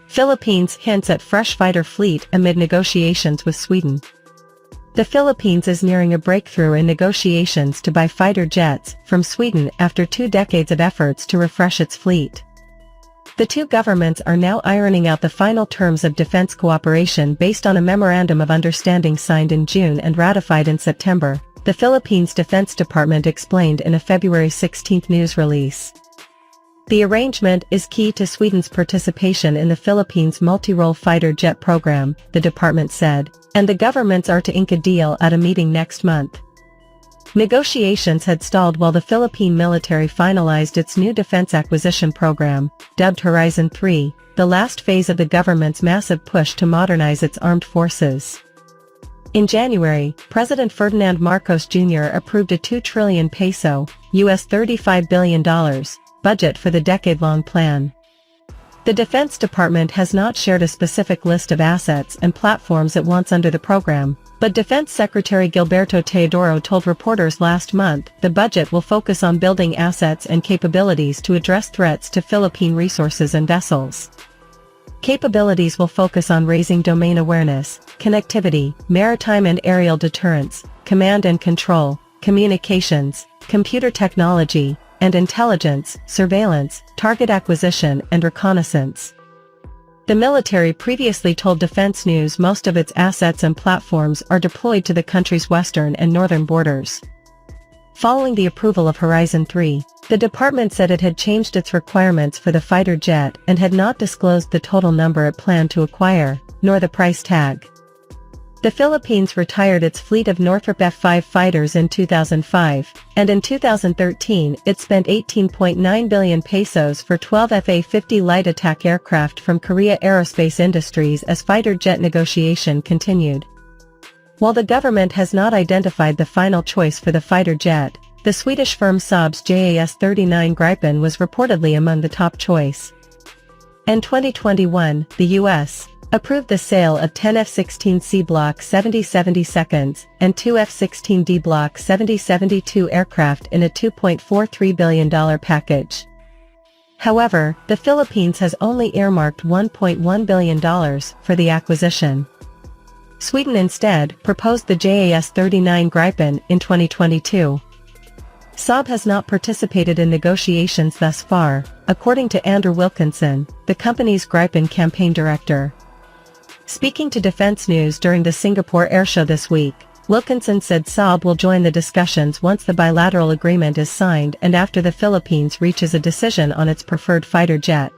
Philippines hints at fresh fighter fleet amid negotiations with Sweden. The Philippines is nearing a breakthrough in negotiations to buy fighter jets from Sweden after 2 decades of efforts to refresh its fleet. The two governments are now ironing out the final terms of defense cooperation based on a memorandum of understanding signed in June and ratified in September, the Philippines Defense Department explained in a February 16 news release. The arrangement is key to Sweden's participation in the Philippines' multirole fighter jet program, the department said, and the governments are to ink a deal at a meeting next month. Negotiations had stalled while the Philippine military finalized its new defense acquisition program, dubbed Horizon 3, the last phase of the government's massive push to modernize its armed forces. In January, President Ferdinand Marcos Jr. approved a 2 trillion peso (US $35 billion) budget for the decade-long plan. The Defense Department has not shared a specific list of assets and platforms it wants under the program, but Defense Secretary Gilberto Teodoro told reporters last month the budget will focus on building assets and capabilities to address threats to Philippine resources and vessels. Capabilities will focus on raising domain awareness, connectivity, maritime and aerial deterrence, command and control, communications, computer technology, and intelligence, surveillance, target acquisition and reconnaissance. The military previously told Defense News most of its assets and platforms are deployed to the country's western and northern borders. Following the approval of Horizon 3, the department said it had changed its requirements for the fighter jet and had not disclosed the total number it planned to acquire, nor the price tag. The Philippines retired its fleet of Northrop F-5 fighters in 2005, and in 2013 it spent 18.9 billion pesos for 12 Fa-50 light attack aircraft from Korea Aerospace Industries as fighter jet negotiation continued. While the government has not identified the final choice for the fighter jet, the Swedish firm Saab JAS 39 Gripen was reportedly among the top choice. In 2021, the U.S. approved the sale of 10 F-16C Block 70-72 and 2 F-16D Block 70-72 aircraft in a $2.43 billion package. However, the Philippines has only earmarked $1.1 billion for the acquisition. Sweden instead proposed the JAS 39 Gripen in 2022. Saab has not participated in negotiations thus far, according to Andrew Wilkinson, the company's Gripen campaign director. Speaking to Defense News during the Singapore Airshow this week, Wilkinson said Saab will join the discussions once the bilateral agreement is signed and after the Philippines reaches a decision on its preferred fighter jet.